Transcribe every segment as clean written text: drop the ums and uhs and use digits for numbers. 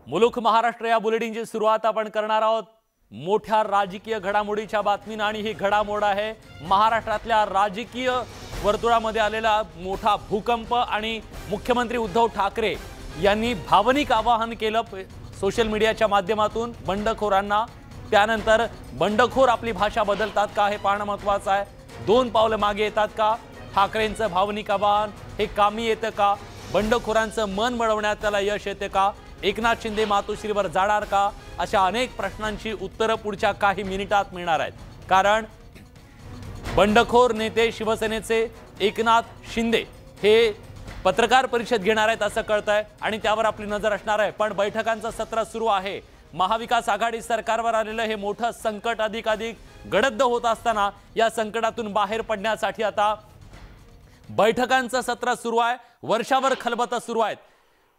मुलुख महाराष्ट्र या बुलेटिनची सुरुवात आपण करणार आहोत मोठ्या राजकीय घडामोडीच्या बातमीने। आणि ही घडामोड आहे महाराष्ट्रातल्या राजकीय वर्तुळामध्ये आलेला मोठा भूकंप। आणि मुख्यमंत्री उद्धव ठाकरे यांनी भावनिक आवाहन केलं सोशल मीडियाच्या माध्यमातून बंडखोरांना। त्यानंतर बंडखोर आपली भाषा बदलतात का हे पाहणं महत्त्वाचं आहे। दोन पावलं मागे येतात का? ठाकरेंचं भावनिक आवाहन हे कामी येतं का? बंडखोरांचं मन वळवण्यात त्याला यश येते का? एकनाथ शिंदे मातोश्रीवर जाणार का? अशा अनेक प्रश्नांची उत्तरं पुढच्या काही मिनिटात मिळणार आहेत। कारण बंडखोर नेते शिवसेनेचे एकनाथ शिंदे हे पत्रकार परिषद घेणार आहेत असं कळतंय आणि त्यावर आपली नजर असणार आहे। पण बैठकांचं सत्र सुरू आहे। महाविकास आघाडी सरकारवर आलेलं हे मोठं संकट अधिकाधिक गडद होत असताना या संकटातून बाहेर पडण्यासाठी आता बैठकांचं सत्र सुरू आहे। वर्षावर खलबतं सुरू आहेत।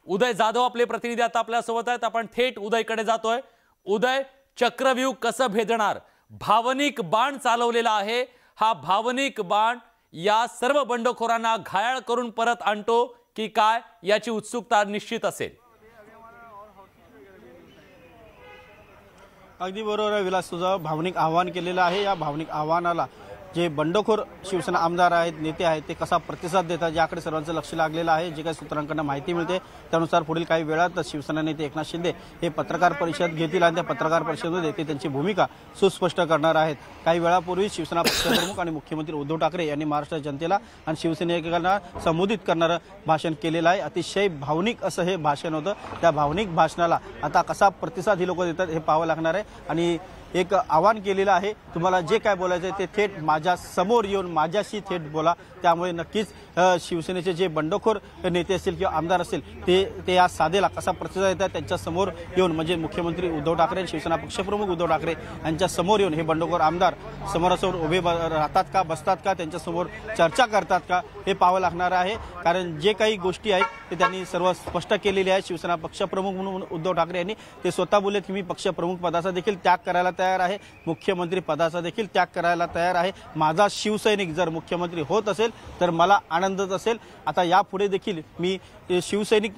उदय जाधव आपले प्रतिनिधी आता आपल्या सोबत आहेत। आपण थेट उदयकडे जातोय। उदय, चक्रव्यूह कसं भेदणार? भावनिक बाण चालवलेला आहे। हा भावनिक बाण या सर्व बंडखोरांना घायल करून परत आणतो की काय याची उत्सुकता निश्चित असेल। अगदी बरोबर आहे विलास, तुझं भावनिक आव्हान केलेलं आहे। या भावनिक आव्हानाला जे बंडखोर शिवसेना आमदार आहेत, नेते आहेत, ते कसा प्रतिसाद देतात याकडे सर्वांचं लक्ष लागलेलं आहे। जे काही सूत्रांकडून माहिती मिळते त्यानुसार पुढील काही वेळात शिवसेना नेते एकनाथ शिंदे हे पत्रकार परिषद घेतील आणि त्या पत्रकार परिषदेमध्ये ते त्यांची भूमिका सुस्पष्ट करणार आहेत। काही वेळापूर्वी शिवसेना पक्षप्रमुख आणि मुख्यमंत्री उद्धव ठाकरे यांनी महाराष्ट्र जनतेला आणि शिवसैनिकांना संबोधित करणारं भाषण केलेलं आहे। अतिशय भावनिक असं हे भाषण होतं। त्या भावनिक भाषणाला आता कसा प्रतिसाद ही लोक देतात हे पाहावं लागणार आहे। आणि एक आवाहन केलेलं आहे, तुम्हाला जे काय बोलायचं आहे ते थेट माझ्या समोर येऊन माझ्याशी थेट बोला। त्यामुळे नक्कीच शिवसेनेचे जे बंडखोर नेते असतील किंवा आमदार असतील ते या साधेला कसा प्रतिसाद देतात त्यांच्या समोर येऊन, म्हणजे मुख्यमंत्री उद्धव ठाकरे आणि शिवसेना पक्षप्रमुख उद्धव ठाकरे यांच्या समोर येऊन हे बंडखोर आमदार समोरासमोर उभे राहतात का, बसतात का, त्यांच्यासमोर चर्चा करतात का हे पाहावं लागणार आहे। कारण जे काही गोष्टी आहेत ते त्यांनी सर्व स्पष्ट केलेली आहे। शिवसेना पक्षप्रमुख म्हणून उद्धव ठाकरे यांनी ते स्वतः बोलले की मी पक्षप्रमुख पदाचा देखील त्याग करायला तयार आहे, मुख्यमंत्री पदाचा देखील त्याग करायला तयार आहे। माझा शिवसैनिक जर मुख्यमंत्री होत असेल तर मला आनंदच असेल। आता यापुढे देखील मी शिवसैनिक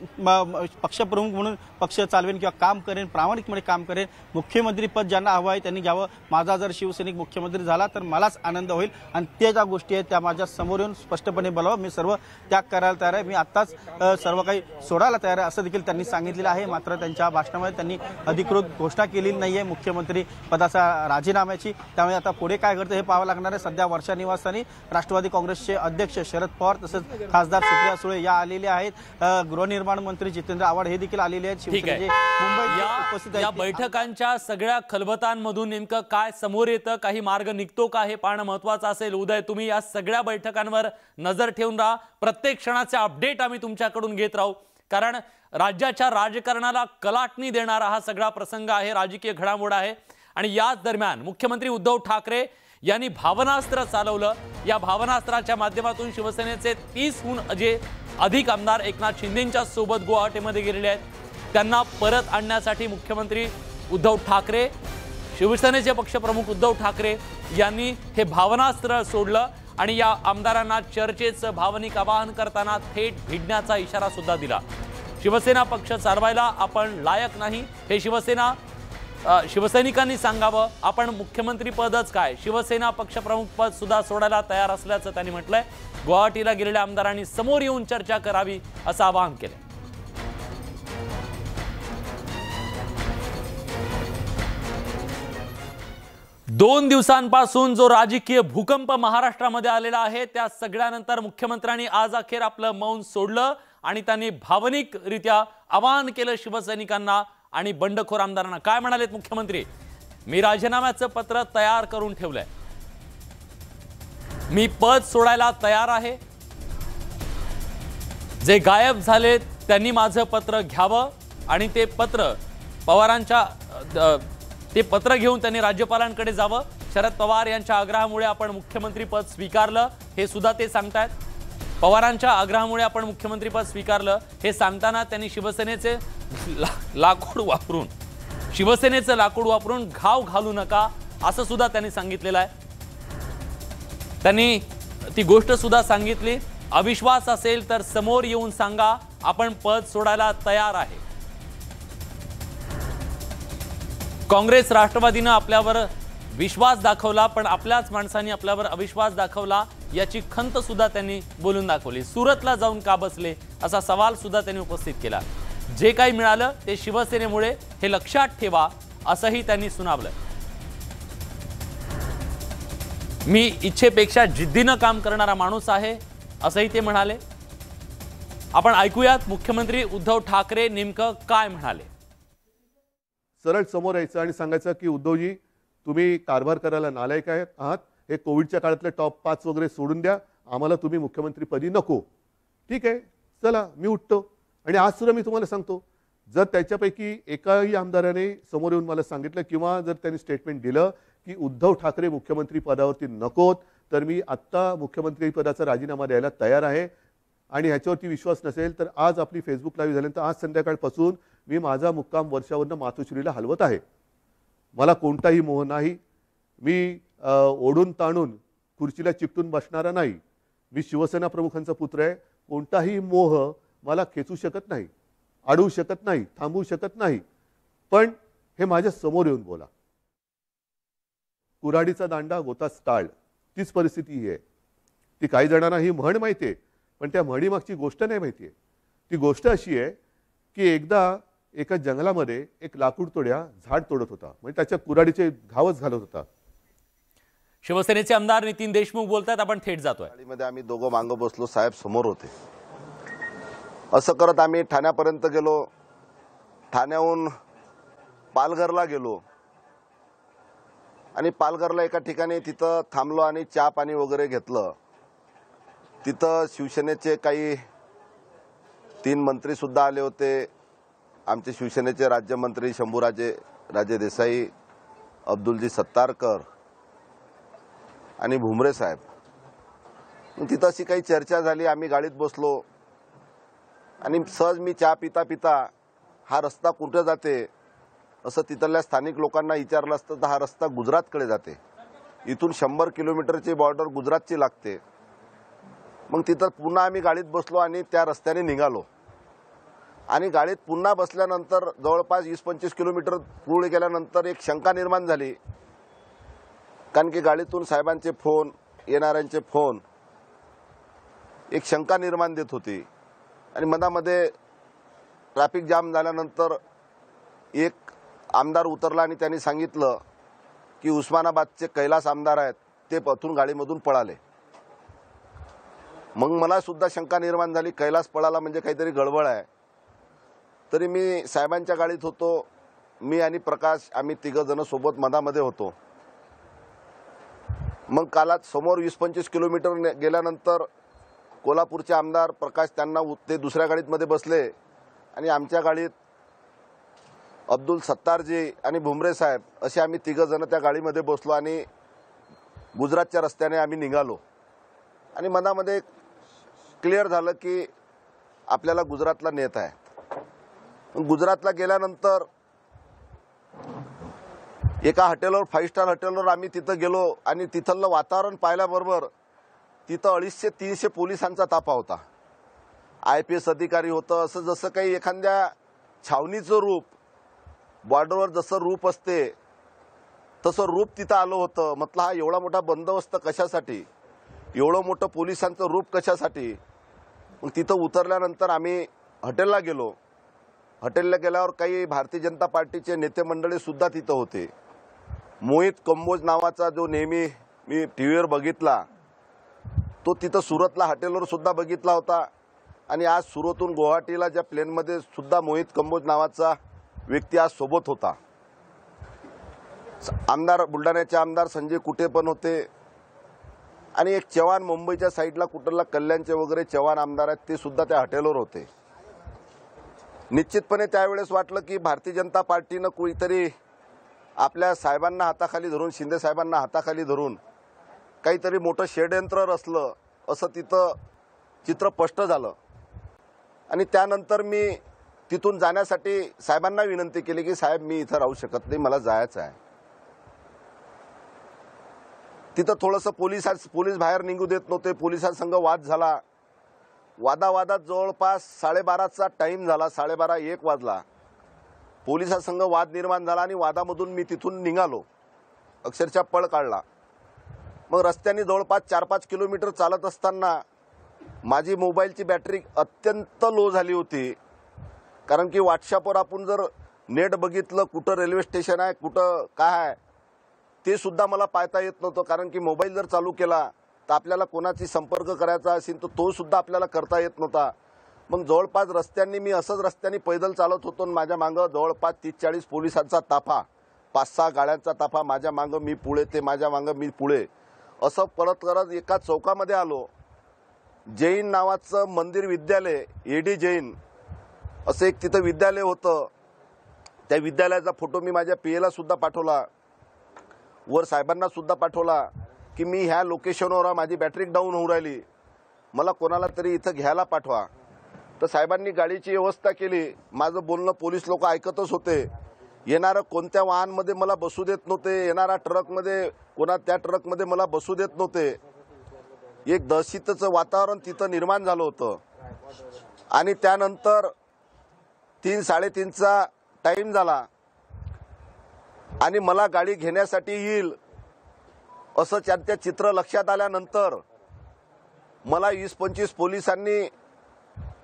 पक्षप्रमुख म्हणून पक्ष चालवेन किंवा काम करेन, प्रामाणिकपणे काम करेन। मुख्यमंत्री पद ज्यांना हवं आहे त्यांनी घ्यावं। माझा जर शिवसैनिक मुख्यमंत्री झाला तर मलाच आनंद होईल आणि त्या ज्या गोष्टी आहेत त्या माझ्या समोर येऊन स्पष्टपणे बोलावं। मी सर्व त्याग करायला तयार आहे, मी आत्ताच सर्व काही सोडायला तयार आहे असं देखील त्यांनी सांगितलेलं आहे। मात्र त्यांच्या भाषणामध्ये त्यांनी अधिकृत घोषणा केलेली नाहीये मुख्यमंत्री पदाचा राजीनाम्याची। त्यामुळे आता पुढे काय घडतं हे पाहावं लागणार आहे। सध्या वर्षा निवासस्थानी राष्ट्रवादी काँग्रेसचे अध्यक्ष शरद पवार तसंच खासदार सुप्रिया सुळे या आलेले आहेत। गृहनिर्माण मंत्री जितेंद्र आव्हाड हे देखील आलेले आहेत। शिवसेनेचे मुंबईत उपस्थित आहेत। या बैठकांच्या सगळ्या खलबतांमधून नेमकं काय समोर येतं, काही मार्ग निघतो का हे पाहणं महत्त्वाचं असेल। उदय, तुम्ही या सगळ्या बैठकांवर नजर ठेवून राहा। प्रत्येक क्षणाचे अपडेट आम्ही तुमच्याकडून घेत राहू। कारण राज्याच्या राजकारणाला कलाटणी देणारा हा सगळा प्रसंग आहे, राजकीय घडामोड आहे। आणि याच दरम्यान मुख्यमंत्री उद्धव ठाकरे यांनी भावनास्त्र चालवलं। या भावनास्त्राच्या माध्यमातून शिवसेनेचे 30हून अधिक आमदार एकनाथ शिंदेंच्या सोबत गुवाहाटीमध्ये गेलेले आहेत। त्यांना परत आणण्यासाठी मुख्यमंत्री उद्धव ठाकरे, शिवसेनेचे पक्षप्रमुख उद्धव ठाकरे यांनी हे भावनास्त्र सोडलं आणि या आमदारांना चर्चेचं भावनिक आवाहन करताना थेट भिडण्याचा इशारा सुद्धा दिला। शिवसेना पक्ष चालवायला आपण लायक नाही हे शिवसैनिकांनी सांगावं। आपण मुख्यमंत्री पदच काय, शिवसेना पक्षप्रमुख पद सुद्धा सोडायला तयार असल्याचं त्यांनी म्हटलंय। गुवाहाटीला गेलेल्या आमदारांनी समोर येऊन चर्चा करावी असं आवाहन केलं। 2 दिवसांपासून जो राजकीय भूकंप महाराष्ट्रामध्ये आलेला आहे त्या सगळ्यानंतर मुख्यमंत्र्यांनी आज अखेर आपलं मौन सोडलं आणि त्यांनी भावनिकरित्या आवाहन केलं शिवसैनिकांना आणि बंडखोर आमदारांना। काय म्हणालेत मुख्यमंत्री? मी राजीनाम्याचं पत्र तयार करून ठेवलंय, मी पद सोडायला तयार आहे। जे गायब झालेत त्यांनी माझं पत्र घ्यावं आणि ते पत्र पत्र घेऊन त्यांनी राज्यपालांकडे जावं। शरद पवार यांच्या आग्रहामुळे आपण मुख्यमंत्री पद स्वीकारलं हे सुद्धा ते सांगतायत। पवारांच्या आग्रहामुळे आपण मुख्यमंत्री पद स्वीकारलं हे सांगताना त्यांनी शिवसेनेचे लाकूड वापरून घाव घालू नका असं सुद्धा त्यांनी सांगितलेलं आहे। त्यांनी ती गोष्ट सुद्धा सांगितली, अविश्वास असेल तर समोर येऊन सांगा, आपण पद सोडायला तयार आहे। काँग्रेस राष्ट्रवादीनं आपल्यावर विश्वास दाखवला, पण आपल्याच माणसांनी आपल्यावर अविश्वास दाखवला याची खंत सुद्धा त्यांनी बोलून दाखवली। सुरतला जाऊन का बसले असा सवाल सुद्धा त्यांनी उपस्थित केला। जे काही मिळालं ते शिवसेनेमुळे हे लक्षात ठेवा असंही त्यांनी सुनावलं। मी इच्छेपेक्षा जिद्दीनं काम करणारा माणूस आहे असंही ते म्हणाले। आपण ऐकूयात मुख्यमंत्री उद्धव ठाकरे नेमकं काय म्हणाले। सरळ समोर यायचं आणि सांगायचं की उद्धवजी तुम्ही कारभार करायला नालायक आहात, हे कोविडच्या काळातले टॉप 5 वगैरे सोडून द्या, आम्हाला तुम्ही मुख्यमंत्रीपदी नको। ठीक आहे, चला मी उठतो आणि आज सुद्धा मी तुम्हाला सांगतो, जर त्याच्यापैकी एकाही आमदाराने समोर येऊन मला सांगितलं किंवा जर त्यांनी स्टेटमेंट दिलं की उद्धव ठाकरे मुख्यमंत्री पदावरती नकोत, तर मी आत्ता मुख्यमंत्री पदाचा राजीनामा द्यायला तयार आहे। आणि ह्याच्यावरती विश्वास नसेल तर आज आपली फेसबुक लाईव्ह झाल्यानंतर आज संध्याकाळपासून मी माझा मुक्काम वर्षावरनं मातोश्रीला हलवत आहे। मला कोणताही मोह नाही, मी ओढून ताणून खुर्चीला चिकटून बसणारा नाही। मी शिवसेना प्रमुखांचा पुत्र आहे, कोणताही मोह मला खेचू शकत नाही, अडवू शकत नाही, थांबवू शकत नाही। पण हे माझ्या समोर येऊन बोला। कुऱ्हाडीचा दांडा गोताच टाळ, तीच परिस्थिती आहे। ती काही जणांना ही म्हण माहिती आहे, पण त्या म्हणीमागची गोष्ट नाही माहिती आहे। ती गोष्ट अशी आहे की एकदा एका जंगलामध्ये एक लाकूड तोड्या झाड तोडत होता, म्हणजे त्याच्या कुऱ्हाडीचे घावच घालत होता। शिवसेनेचे आमदार नितीन देशमुख बोलतात, आपण थेट जातोय। गाडीमध्ये आम्ही दोघं मागं बसलो, साहेब समोर होते। असं करत आम्ही ठाण्यापर्यंत गेलो, ठाण्याहून पालघरला गेलो आणि पालघरला एका ठिकाणी तिथं थांबलो आणि चहा पाणी वगैरे घेतलं। तिथं शिवसेनेचे काही 3 मंत्री सुद्धा आले होते। आमचे शिवसेनेचे राज्यमंत्री शंभूराजे देसाई, अब्दुलजी सत्तारकर आणि भुमरे साहेब। तिथं अशी काही चर्चा झाली, आम्ही गाडीत बसलो आणि सहज मी चहा पिता पिता हा रस्ता कुठे जाते असं तिथल्या स्थानिक लोकांना विचारलं असतं तर हा रस्ता गुजरातकडे जाते, इथून 100 किलोमीटरची बॉर्डर गुजरातची लागते। मग तिथं पुन्हा आम्ही गाडीत बसलो आणि त्या रस्त्याने निघालो आणि गाडीत पुन्हा बसल्यानंतर जवळपास 20-25 किलोमीटर पुढे गेल्यानंतर एक शंका निर्माण झाली, कारण की गाडीतून साहेबांचे फोन, येणाऱ्यांचे फोन एक शंका निर्माण देत होती। आणि मधामध्ये ट्रॅफिक जाम झाल्यानंतर एक आमदार उतरला आणि त्यांनी सांगितलं की उस्मानाबादचे कैलास आमदार आहेत, ते पथून गाडीमधून पळाले। मग मला सुद्धा शंका निर्माण झाली, कैलास पळाला म्हणजे काहीतरी गडबड आहे। तरी मी साहेबांच्या गाडीत होतो, मी आणि प्रकाश आम्ही 3 जण सोबत मधामध्ये होतो। मग कालात समोर 20-25 किलोमीटर गेल्यानंतर कोल्हापूरचे आमदार प्रकाश त्यांना ते दुसऱ्या गाडीमध्ये बसले आणि आमच्या गाडीत अब्दुल सत्तारजी आणि भुमरे साहेब असे आम्ही 3 जण त्या गाडीमध्ये बसलो आणि गुजरातच्या रस्त्याने आम्ही निघालो। आणि मनामध्ये क्लिअर झालं की आपल्याला गुजरातला नेत आहे। गुजरातला गेल्यानंतर एका हॉटेलवर 5 स्टार हॉटेलवर आम्ही तिथं गेलो आणि तिथलं वातावरण पाहिल्याबरोबर तिथं 250-300 पोलिसांचा ताफा होता, IPS अधिकारी होतं। असं जसं काही एखाद्या छावणीचं रूप, बॉर्डरवर जसं रूप असते तसं रूप तिथं आलं होतं। म्हटलं हा एवढा मोठा बंदोबस्त कशासाठी, एवढं मोठं पोलिसांचं रूप कशासाठी। मग तिथं उतरल्यानंतर आम्ही हॉटेलला गेलो। हॉटेलला गेल्यावर काही भारतीय जनता पार्टीचे नेते मंडळी सुद्धा तिथं होते। मोहित कंबोज नावाचा जो नेहमी मी टीव्हीवर बघितला, तो तिथं सुरतला हॉटेलवर सुद्धा बघितला होता आणि आज सुरतहून गुवाहाटीला ज्या प्लेनमध्ये सुद्धा मोहित कंबोज नावाचा व्यक्ती आज सोबत होता। आमदार बुलढाण्याचे आमदार संजय कुटे पण होते आणि एक चव्हाण मुंबईच्या साईडला कुठला कल्याणचे वगैरे चव्हाण आमदार आहेत, ते सुद्धा त्या हॉटेलवर होते। निश्चितपणे त्यावेळेस वाटलं की भारतीय जनता पार्टीनं कुणीतरी आपल्या साहेबांना हाताखाली धरून, शिंदे साहेबांना हाताखाली धरून काहीतरी मोठं षड्यंत्र रचलं असं तिथं चित्र स्पष्ट झालं। आणि त्यानंतर मी तिथून जाण्यासाठी साहेबांना विनंती केली की साहेब मी इथं राहू शकत नाही, मला जायचं आहे। तिथं थोडंसं पोलीस बाहेर निघू देत नव्हते, पोलिसांसंग वाद झाला। वादावादात जवळपास 12:30चा टाइम झाला, 12:30-1 वाजला पोलिसांसंग वाद निर्माण झाला आणि वादामधून मी तिथून निघालो, अक्षरशः पळ काढला। मग रस्त्याने जवळपास 4-5 किलोमीटर चालत असताना माझी मोबाईलची बॅटरी अत्यंत लो झाली होती, कारण की व्हॉट्सअपवर आपण जर नेट बघितलं कुठं रेल्वे स्टेशन आहे कुठं काय आहे ते सुद्धा मला पाहता येत नव्हतं, कारण की मोबाईल जर चालू केला तर आपल्याला कोणाची संपर्क करायचा असेल तर तो सुद्धा आपल्याला करता येत नव्हता। मग जवळपास रस्त्यांनी मी असंच रस्त्याने पैदल चालत होतो, माझ्या मागं जवळपास 30-40 पोलिसांचा ताफा, 5-6 गाड्यांचा ताफा, माझ्या मागं मी पुढे ते माझ्या मागं मी पुढे, असं परत करत एका चौकामध्ये आलो। जैन नावाचं मंदिर विद्यालय, एडी जैन असं एक तिथं विद्यालय होतं, त्या विद्यालयाचा फोटो मी माझ्या पीएला सुद्धा पाठवला, वर साहेबांना सुद्धा पाठवला की मी ह्या लोकेशनवर माझी बॅटरी डाऊन होऊ राहिली, मला कोणाला तरी इथं घ्यायला पाठवा। तर साहेबांनी गाडीची व्यवस्था केली, माझं बोलणं पोलीस लोक ऐकतच होते। येणारं कोणत्या वाहनमध्ये मला बसू देत नव्हते, येणारा ट्रकमध्ये त्या ट्रकमध्ये मला बसू देत नव्हते। एक दहशतीचं वातावरण तिथं निर्माण झालं होतं। आणि त्यानंतर 3-3:30चा टाइम झाला आणि मला गाडी घेण्यासाठी येईल असं त्यांच्या चित्र लक्षात आल्यानंतर मला 20-25 पोलिसांनी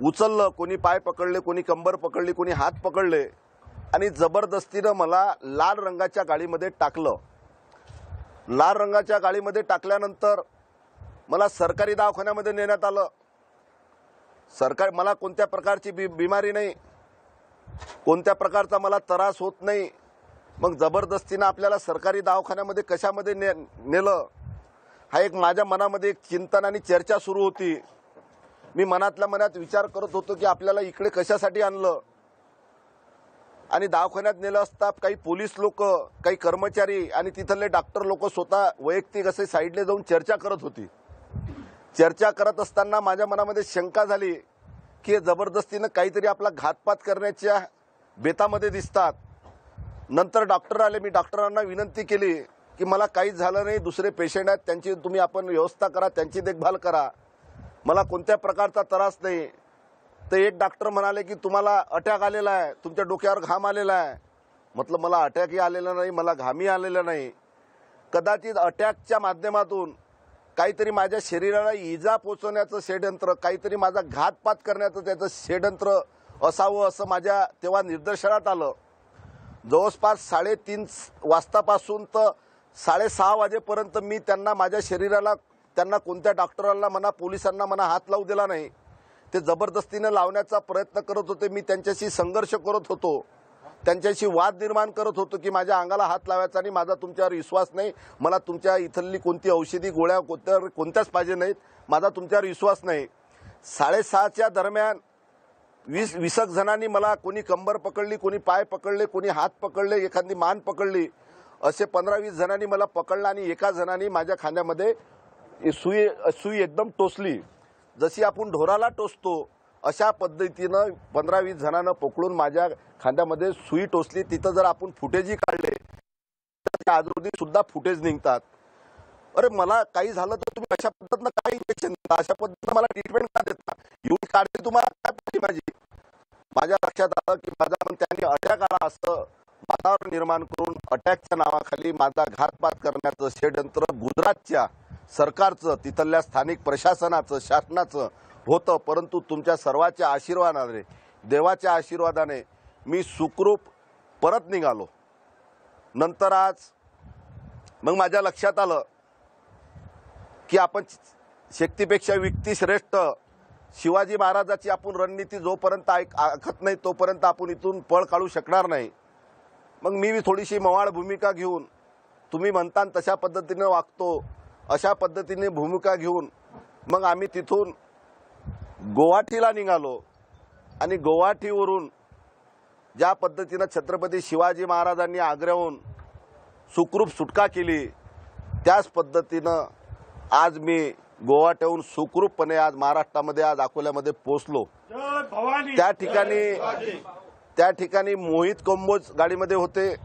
उचललं, कोणी पाय पकडले, कोणी कंबर पकडली, कोणी हात पकडले आणि जबरदस्तीनं मला लाल रंगाच्या गाडीमध्ये टाकलं। लाल रंगाच्या गाडीमध्ये टाकल्यानंतर मला सरकारी दवाखान्यामध्ये नेण्यात आलं। मला कोणत्या प्रकारची बिमारी नाही, कोणत्या प्रकारचा मला त्रास होत नाही, मग जबरदस्तीनं आपल्याला सरकारी दवाखान्यामध्ये कशामध्ये नेलं, हा एक माझ्या मनामध्ये एक चिंतन आणि चर्चा सुरू होती। मी मनातल्या मनात विचार करत होतो की आपल्याला इकडे कशासाठी आणलं। आणि दवाखान्यात नेलं असता काही पोलीस लोक, काही कर्मचारी आणि तिथले डॉक्टर लोक स्वतः वैयक्तिक असे साईडला जाऊन चर्चा करत होती। चर्चा करत असताना माझ्या मनामध्ये शंका झाली की जबरदस्तीनं काहीतरी आपला घातपात करण्याच्या बेतामध्ये दिसतात। नंतर डॉक्टर आले, मी डॉक्टरांना विनंती केली की मला काहीच झालं नाही, दुसरे पेशंट आहेत त्यांची तुम्ही आपण व्यवस्था करा, त्यांची देखभाल करा, मला कोणत्या प्रकारचा त्रास नाही। तर एक डॉक्टर म्हणाले की तुम्हाला अटॅक आलेला आहे, तुमच्या डोक्यावर घाम आलेला आहे। म्हटलं मला अटॅकही आलेला नाही, मला घामही आलेला नाही, कदाचित अटॅकच्या माध्यमातून काहीतरी माझ्या शरीराला इजा पोचवण्याचं षडयंत्र, काहीतरी माझा घातपात करण्याचं त्याचं षडयंत्र असावं असं माझ्या तेव्हा निदर्शनात आलं। जवळपास 3:30 वाजतापासून तर 6:30 वाजेपर्यंत मी त्यांना माझ्या शरीराला, त्यांना कोणत्या डॉक्टरांना म्हणा पोलिसांना म्हणा हात लावू दिला नाही। ते जबरदस्तीने लावण्याचा प्रयत्न करत होते, मी त्यांच्याशी संघर्ष करत होतो, त्यांच्याशी वाद निर्माण करत होतो की माझ्या अंगाला हात लावायचा आणि माझा तुमच्यावर विश्वास नाही, मला तुमच्या इथली कोणती औषधी गोळ्या कोणत्याच पाहिजे नाहीत, माझा तुमच्यावर विश्वास नाही। 6:30च्या दरम्यान 20 जणांनी मला, कोणी कंबर पकडली, कोणी पाय पकडले, कोणी हात पकडले, एखादी मान पकडली, असे 15-20 जणांनी मला पकडलं आणि एका जणांनी माझ्या खांद्यामध्ये सुई एकदम टोचली। जशी आपण ढोराला टोचतो अशा पद्धतीनं 15-20 जणांना पकडून माझ्या खांद्यामध्ये सुई टोचली। तिथं जर आपण फुटेजही काढले तर त्या आजूबाजूला सुद्धा फुटेज निघतात। अरे मला काही झालं तर तुम्ही अशा पद्धतीनं काय इंजेक्शन देता, अशा पद्धतीनं मला ट्रीटमेंट का देता, एवढी काळजी तुम्हाला काय पाहिजे माझी। माझ्या लक्षात आलं की माझा पण त्यांनी अटॅक आला असं वातावरण निर्माण करून अटॅकच्या नावाखाली माझा घातपात करण्याचं षडयंत्र गुजरातच्या सरकारचं, तिथल्या स्थानिक प्रशासनाचं, शासनाचं होतं। परंतु तुमच्या सर्वांच्या आशीर्वादाने, देवाच्या आशीर्वादाने मी सुखरूप परत निघालो। नंतर आज मग माझ्या लक्षात आलं की आपण शक्तीपेक्षा युक्ती श्रेष्ठ, शिवाजी महाराजाची आपण रणनीती जोपर्यंत ऐकत नाही तोपर्यंत आपण इथून पळ काढू शकणार नाही। मग मी थोडीशी मवाळ भूमिका घेऊन, तुम्ही म्हणता तशा पद्धतीने वागतो, अशा पद्धतीने भूमिका घेऊन मग आम्ही तिथून गुवाहाटीला निघालो। आणि गुवाहाटीवरून ज्या पद्धतीनं छत्रपती शिवाजी महाराजांनी आग्र्याहून सुखरूप सुटका केली, त्याच पद्धतीनं आज मी गुवाहाटीहून सुखरूपपणे आज महाराष्ट्रामध्ये, आज अकोल्यामध्ये पोहोचलो। त्या ठिकाणी मोहित कंबोज गाडीमध्ये होते,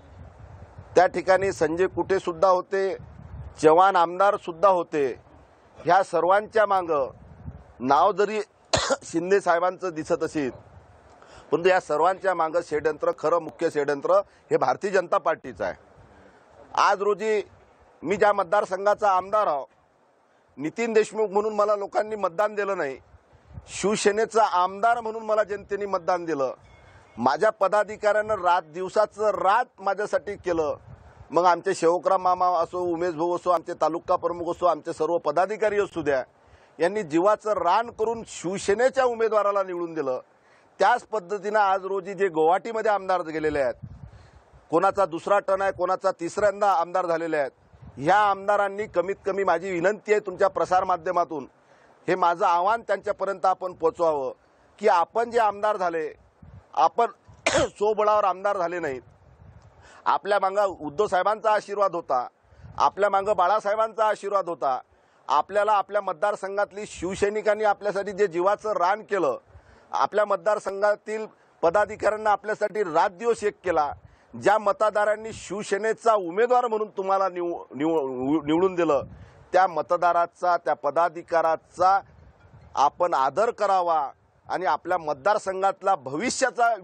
त्या ठिकाणी संजय कुटे सुद्धा होते, जवान आमदार सुद्धा होते। ह्या सर्वांच्या मागं नाव जरी शिंदे साहेबांचं दिसत असेल परंतु या सर्वांच्या मागं षडयंत्र, खरं मुख्य षडयंत्र हे भारतीय जनता पार्टीचं आहे. आज रोजी मी ज्या मतदारसंघाचा आमदार आहो, नितीन देशमुख म्हणून मला लोकांनी मतदान दिलं नाही, शिवसेनेचा आमदार म्हणून मला जनतेने मतदान दिलं. माझ्या पदाधिकाऱ्यानं दिवसाचं रात माझ्यासाठी केलं. मग आमचे शेवकराम मामा असो, उमेश भाऊ असो, आमचे तालुका प्रमुख असो, आमचे सर्व पदाधिकारी असू द्या, यांनी जीवाचं रान करून शिवसेनेच्या उमेदवाराला निवडून दिलं. त्याच पद्धतीनं आज रोजी जे गुवाहाटीमध्ये आमदार गेलेले आहेत, कोणाचा दुसरा टर्न आहे, कोणाचा तिसऱ्यांदा आमदार झालेले आहेत, ह्या आमदारांनी कमीत कमी, माझी विनंती आहे तुमच्या प्रसारमाध्यमातून, हे माझं आव्हान त्यांच्यापर्यंत आपण पोचवावं की आपण जे आमदार झाले, आपण स्वबळावर आमदार झाले नाहीत. आपल्या मागं उद्धव साहेबांचा आशीर्वाद होता, आपल्या मागं बाळासाहेबांचा आशीर्वाद होता. आपल्याला आपल्या मतदारसंघातली शिवसैनिकांनी आपल्यासाठी जे जीवाचं रान केलं, आपल्या मतदारसंघातील पदाधिकाऱ्यांना आपल्यासाठी रात दिवस एक केला, ज्या मतदारांनी शिवसेनेचा उमेदवार म्हणून तुम्हाला निवडून दिलं, त्या मतदाराचा, त्या पदाधिकाराचा आपण आदर करावा आणि आपल्या मतदारसंघातला भविष्याचा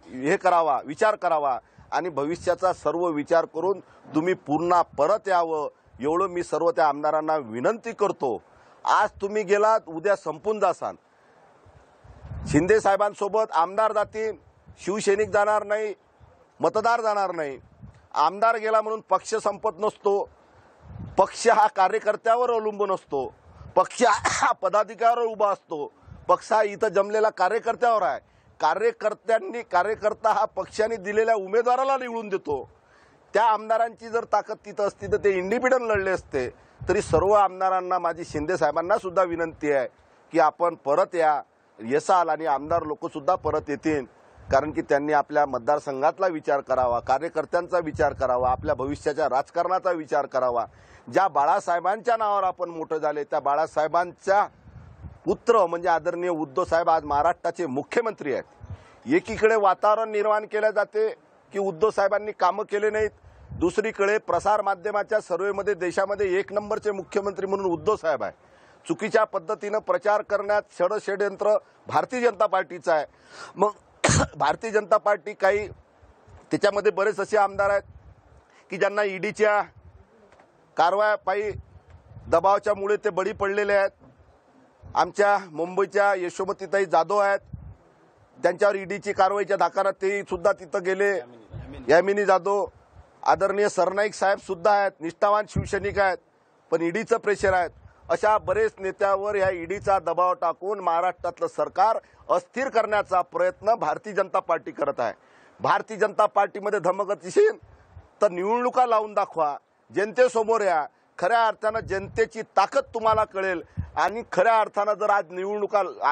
विचार करावा आणि भविष्याचा सर्व विचार करून तुम्ही पुन्हा परत यावं, एवढं मी सर्व त्या आमदारांना विनंती करतो. आज तुम्ही गेलात, उद्या संपून जासान. शिंदे साहेबांसोबत आमदार जातील, शिवसैनिक जाणार नाही, मतदार जाणार नाही. आमदार गेला म्हणून पक्ष संपत नसतो. पक्ष हा कार्यकर्त्यावर अवलंबून असतो, पक्ष हा पदाधिकाऱ्यावर उभा असतो, पक्ष हा इथं जमलेला कार्यकर्त्यावर आहे. कार्यकर्ता हा पक्षाने दिलेल्या उमेदवाराला निवडून देतो. त्या आमदारांची जर ताकद तिथं असती तर ते इंडिपेंडंट लढले असते. तरी सर्व आमदारांना, माझी शिंदे साहेबांना सुद्धा विनंती आहे की आपण परत येसाल आणि आमदार लोक सुद्धा परत येतील, कारण की त्यांनी आपल्या मतदारसंघातला विचार करावा, कार्यकर्त्यांचा विचार करावा, आपल्या भविष्याच्या राजकारणाचा विचार करावा. ज्या बाळासाहेबांच्या नावावर आपण मोठं झाले, त्या बाळासाहेबांच्या पुत्र म्हणजे आदरणीय उद्धव साहेब आज महाराष्ट्राचे मुख्यमंत्री आहेत. एकीकडे वातावरण निर्माण केले जाते की उद्धव साहेबांनी कामं केले नाहीत, दुसरीकडे प्रसार माध्यमाच्या सर्वेमध्ये देशामध्ये 1 नंबरचे मुख्यमंत्री म्हणून उद्धव साहेब आहे. चुकीच्या पद्धतीनं प्रचार करण्यात षडयंत्र भारतीय जनता पार्टीचं आहे. मग भारतीय जनता पार्टी, काही त्याच्यामध्ये बरेच असे आमदार आहेत की ज्यांना ईडीच्या कारवायापायी दबावाच्यामुळे ते बळी पडलेले आहेत. आमच्या मुंबईच्या यशोमतीताई जाधव आहेत, त्यांच्यावर ईडीची कारवाईच्या धाकारात ते सुद्धा तिथं गेले. यामिनी जाधव, आदरणीय सरनाईक साहेब सुद्धा आहेत, निष्ठावान शिवसैनिक आहेत, पण ईडीचं प्रेशर आहेत. अशा बरेच नेत्यावर या ईडीचा दबाव टाकून महाराष्ट्रातलं सरकार अस्थिर करण्याचा प्रयत्न भारतीय जनता पार्टी करत आहे. भारतीय जनता पार्टीमध्ये धमकत असेल तर निवडणुका लावून दाखवा, जनतेसमोर या, खऱ्या अर्थानं जनतेची ताकद तुम्हाला कळेल. आणि खऱ्या अर्थानं जर आज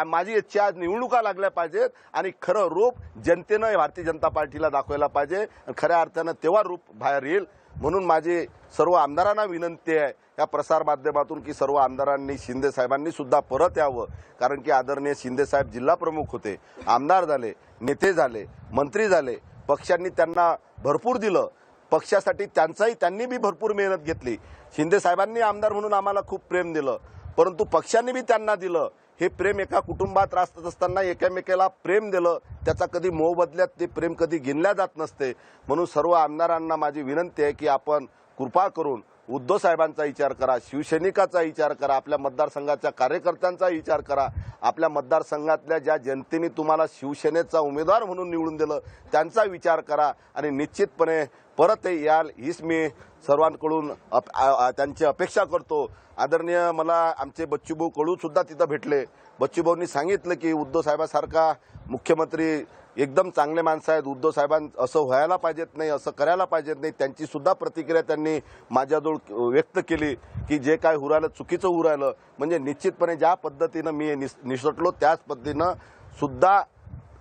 माझी इच्छा आज निवडणुका लागल्या पाहिजेत आणि खरं रूप जनतेनं भारतीय जनता पार्टीला दाखवायला पाहिजे. खऱ्या अर्थानं तेव्हा रूप बाहेर येईल. म्हणून माझी सर्व आमदारांना विनंती आहे या प्रसार माध्यमातून की सर्व आमदारांनी, शिंदे साहेबांनी सुद्धा परत यावं, कारण की आदरणीय शिंदे साहेब जिल्हा प्रमुख होते, आमदार झाले, नेते झाले, मंत्री झाले, पक्षांनी त्यांना भरपूर दिलं, पक्षासाठी त्यांनी बी भरपूर मेहनत घेतली. शिंदे साहेबांनी आमदार म्हणून आम्हाला खूप प्रेम दिलं, परंतु पक्षांनी बी त्यांना दिलं. हे प्रेम एका कुटुंबात राहत असताना एकामेकाला प्रेम दिलं, त्याचा कधी मोबदल्यात ते प्रेम कधी गिनल्या जात नसते. म्हणून सर्व आमदारांना माझी विनंती आहे की आपण कृपा करून उद्धव साहेबांचा विचार करा, शिवसैनिकाचा विचार करा, आपल्या मतदारसंघाच्या कार्यकर्त्यांचा विचार करा, आपल्या मतदारसंघातल्या ज्या जनतेने तुम्हाला शिवसेनेचा उमेदवार म्हणून निवडून दिलं त्यांचा विचार करा आणि निश्चितपणे परत याल हीच मी सर्वांकडून त्यांची अपेक्षा करतो. आदरणीय मला आमचे बच्चूभाऊ कडू सुद्धा तिथं भेटले. बच्चूभाऊंनी सांगितलं की उद्धव साहेबासारखा मुख्यमंत्री एकदम चांगले माणसं आहेत, उद्धव साहेबां असं व्हायला पाहिजेत नाही, असं करायला पाहिजेत नाही. त्यांची सुद्धा प्रतिक्रिया त्यांनी माझ्याजवळ व्यक्त केली की जे काय होऊ राहिलं चुकीचं होऊ राहिलं. म्हणजे निश्चितपणे ज्या पद्धतीनं मी निसटलो त्याच पद्धतीनं सुद्धा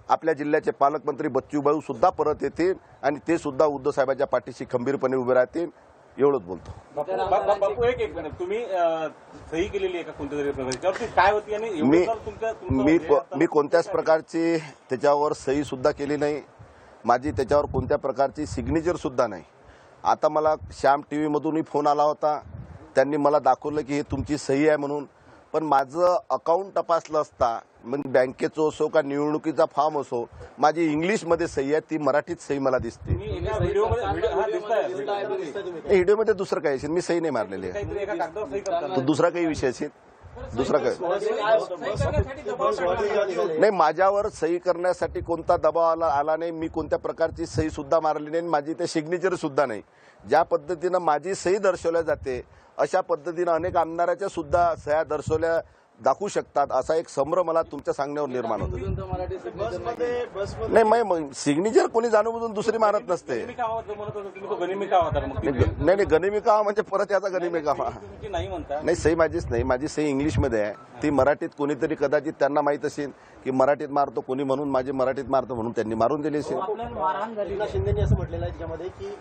आपल्या जिल्ह्याचे पालकमंत्री बच्चूभाऊ सुद्धा परत येतील आणि ते सुद्धा उद्धव साहेबांच्या पाठीशी खंबीरपणे उभे राहतील. एवढंच बोलतो. बापू एक मिनिट, तुम्ही सही केलेली आहे का कोणत्या तरी प्रकारची, काय होती आणि मी कोणत्याच प्रकारची त्याच्यावर सही सुद्धा केली नाही, माझी त्याच्यावर कोणत्या प्रकारची सिग्नेचर सुद्धा नाही. आता मला श्याम टीव्ही मधूनही फोन आला होता, त्यांनी मला दाखवलं की हे तुमची सही आहे म्हणून, पण माझं अकाउंट तपासलं असता मग बँकेचं असो का निवडणुकीचा फॉर्म असो, माझी इंग्लिशमध्ये सही आहे, ती मराठीत सही मला दिसते. तुम्ही एका व्हिडिओमध्ये व्हिडिओमध्ये दुसरं काही असेल, मी सही नाही मारलेली आहे. काहीतरी एका कागदावर सही करताना तो दुसरा काही विषय असेल, दुसरा काही नाही. माझ्यावर सही करण्यासाठी कोणता दबाव आला नाही. मी कोणत्या प्रकारची सही सुद्धा मारली नाही, माझी ते सिग्नेचर सुद्धा नाही. ज्या पद्धतीनं माझी सही दर्शवल्या जाते अशा पद्धतीनं अनेक आमदाराच्या सुद्धा सह्या दर्शवल्या दाखवू शकतात, असा एक संभ्रम मला तुमच्या सांगण्यावर निर्माण होतो. नाही, मग सिग्नेचर कोणी जाणून दुसरी मारत नसते. नाही, गनिमी कावा म्हणजे परत याचा गनिमी कावा नाही. सही माझीच नाही, माझी सही इंग्लिशमध्ये आहे, ती मराठीत कोणीतरी कदाचित त्यांना माहित असेल की मराठीत मारतो कोणी म्हणून माझी मराठीत मारतो म्हणून त्यांनी मारून दिली असेल. शिंदेनी असं म्हटलेलं आहे त्याच्यामध्ये की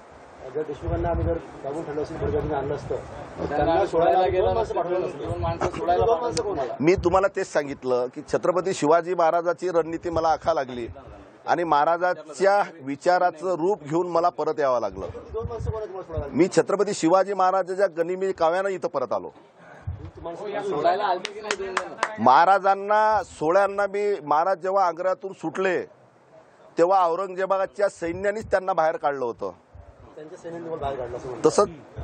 जर देशमुखांना आम्ही जर दाबून ठेवलं असेल बडगावने आणलं असतं, त्यांना सोडायला गेलं नसतं. मी तुम्हाला तेच सांगितलं की छत्रपती शिवाजी महाराजाची रणनीती मला आखा लागली आणि महाराजाच्या विचाराचं रूप घेऊन मला परत यावं लागलं. मी छत्रपती शिवाजी महाराजाच्या गनिमी काव्यानं इथं परत आलो. महाराजांना सोळ्यांना मी महाराज जेव्हा आग्र्यातून सुटले तेव्हा औरंगजेबाच्या सैन्यानेच त्यांना बाहेर काढलं होतं.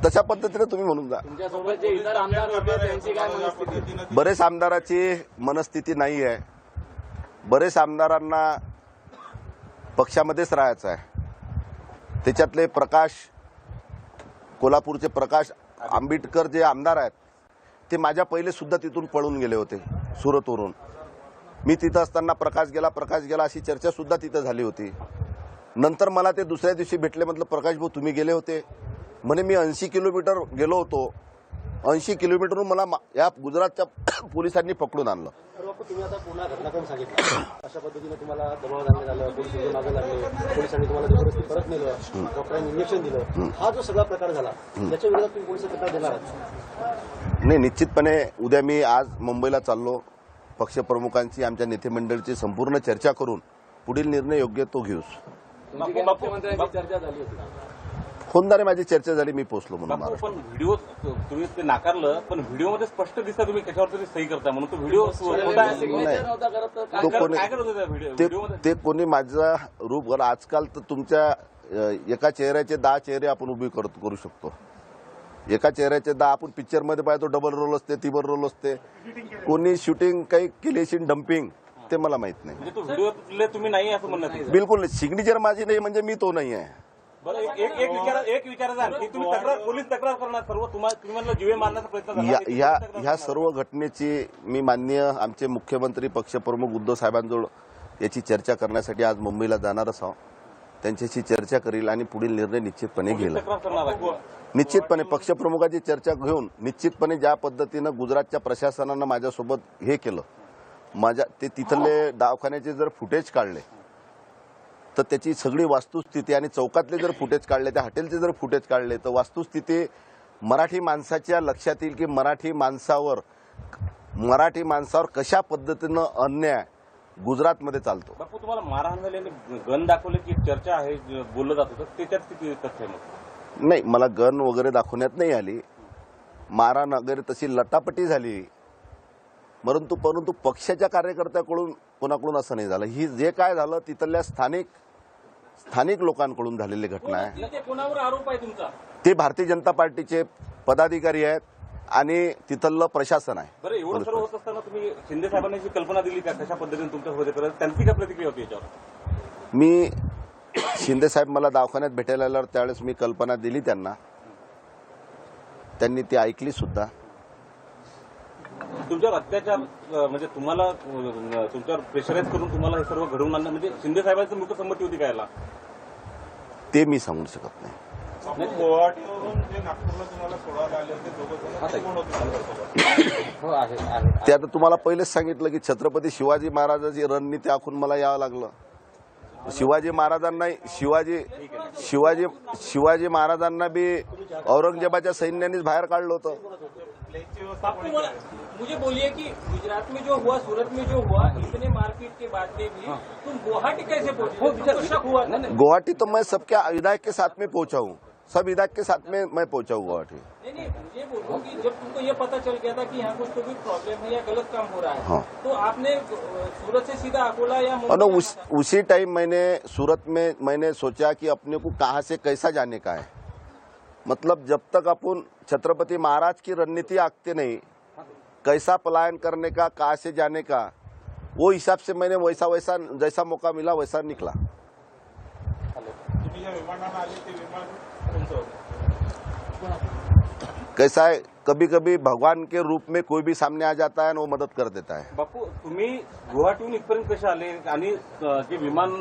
तशा पद्धतीने तुम्ही म्हणून जा. बरेच आमदाराची मनस्थिती नाही आहे. बरेच आमदारांना पक्षामध्येच राहायचं आहे. त्याच्यातले प्रकाश, कोल्हापूरचे प्रकाश आंबेडकर जे आमदार आहेत ते माझ्या पहिले सुद्धा तिथून पळून गेले होते सुरतवरून. मी तिथं असताना प्रकाश गेला अशी चर्चा सुद्धा तिथं झाली होती. नंतर मला ते दुसऱ्या दिवशी भेटले, म्हटलं प्रकाश भाऊ तुम्ही गेले होते म्हणे. मी 80 किलोमीटर गेलो होतो. 80 किलोमीटरहून मला या गुजरातच्या पोलिसांनी पकडून आणलं. तुम्ही आता पुन्हा घटनाक्रम सांगितलं, अशा पद्धतीने तुम्हाला दबाव घालण्यात आलं, पोलिस मागे लागले, पोलिसांनी तुम्हाला जबरदस्ती परत नेलं, डॉक्टरांनी इंजेक्शन दिलं, हा जो सगळा प्रकार झाला त्याच्या विरोधात तुम्ही पोलिस तक्रार देणार आहात? नाही, निश्चितपणे उद्या मी आज मुंबईला चाललो. पक्षप्रमुखांची आमच्या नेते मंडळीची संपूर्ण चर्चा करून पुढील निर्णय योग्य तो घेऊस. फोनद्वारे माझी चर्चा झाली, मी पोहोचलो म्हणून. पण व्हिडिओ तुम्ही ते नाकारलं, पण व्हिडिओमध्ये स्पष्ट दिसतं तुम्ही कशावर तरी सही करता म्हणून तो व्हिडिओ ते कोणी माझा रूप. आजकाल तर तुमच्या एका चेहऱ्याचे 10 चेहरे आपण उभी करू शकतो. एका चेहऱ्याचे 10 आपण पिक्चरमध्ये पाहतो, डबल रोल असते, तिबर रोल असते. कोणी शूटिंग काही केली असेल डम्पिंग ते मला माहित नाही. व्हिडिओ तुम्ही नाही असं म्हणत? बिलकुल नाही. सिग्नेचर माझी नाही म्हणजे मी तो नाही आहे. एक विचारायचा की तुम्ही पोलीस तक्रार करणार सर्व तुम्हाला जीवे मारण्याचा प्रयत्न झाला. ह्या सर्व घटनेची मी माननीय आमचे मुख्यमंत्री पक्षप्रमुख उद्धव साहेबांजवळ याची चर्चा करण्यासाठी आज मुंबईला जाणारच आहोत. त्यांच्याशी चर्चा करील आणि पुढील निर्णय निश्चितपणे घेईल. निश्चितपणे पक्षप्रमुखाची चर्चा घेऊन निश्चितपणे ज्या पद्धतीनं गुजरातच्या प्रशासनानं माझ्यासोबत हे केलं, ते तिथले दवाखान्याचे जर फुटेज काढले तर त्याची सगळी वास्तुस्थिती आणि चौकातले जर फुटेज काढले, त्या हॉटेलचे जर फुटेज काढले तर वास्तुस्थिती मराठी माणसाच्या लक्षात येईल की मराठी माणसावर कशा पद्धतीनं अन्याय गुजरातमध्ये चालतो. बापू, तुम्हाला मारहाण झाली आणि गन दाखवले की चर्चा आहे, बोललं जात होतं, त्याच्यात किती तथ्य नाही. मला गन वगैरे दाखवण्यात नाही आली. मारहाण वगैरे तशी लटापटी झाली, परंतु पक्षाच्या कार्यकर्त्याकडून कोणाकडून असं नाही झालं. ही जे काय झालं तिथल्या स्थानिक लोकांकडून झालेली घटना आहे. कोणावर आरोप आहे तुमचा? ते भारतीय जनता पार्टीचे पदाधिकारी आहेत आणि तिथलं प्रशासन आहे. बरं, एवढं सर्व होत असताना तुम्ही शिंदे साहेबांनी जी कल्पना दिली का कशा पद्धतीने तुमच्यासोबत करत, त्यांची काय प्रतिक्रिया होती याच्यावर? मी शिंदे साहेब मला दवाखान्यात भेटायला आल्यावर त्यावेळेस मी कल्पना दिली त्यांना. त्यांनी ती ऐकली सुद्धा. तुमच्यावर अत्याचार म्हणजे तुम्हाला तुमच्यावर प्रेशराईज करून तुम्हाला हे सर्व घडवून आणलं, म्हणजे शिंदे साहेबांची मुख्य संमती होती काय? ते मी सांगू शकत नाही. ते आता तुम्हाला पहिलेच सांगितलं की छत्रपती शिवाजी महाराजांची रणनीती आखून मला यावं लागलं. शिवाजी महाराजांना बी औरंगजेबाच्या सैन्यानेच बाहेर काढलं होतं. मुझे बोलिए कि गुजरात में जो हुआ, सूरत में जो हुआ, इतने मारपीट के बाद में भी तुम गुवाहाटी कैसे पहुंचे? शक हुआ? गुवाहाटी तो मैं सबके विधायक के साथ में पहुंचा हूँ. सब विधायक के साथ में मैं पहुंचा गुवाहाटी। नहीं मुझे बोलो कि जब तुमको ये पता चल गया था कि यहाँ कुछ तो भी प्रॉब्लम है या गलत काम हो रहा है, हाँ। तो आपने सूरत से सीधा अकोला या और मुंबई उसी टाइम मैंने सूरत में मैंने सोचा कि अपने को कहाँ से कैसा जाने का है। मतलब जब तक अपन छत्रपति महाराज की रणनीति आंकते नहीं, कैसा पलायन करने का, कहाँ से जाने का, वो हिसाब से मैंने वैसा वैसा जैसा मौका मिला वैसा निकला। कैसा है, कभी कभी भगवान के रूप में कोई भी सामने आ जाता है और वो मदद कर देता है। बापू तुम्ही गुवाहाटीहून इथपर्यंत कसे आले आणि जे विमान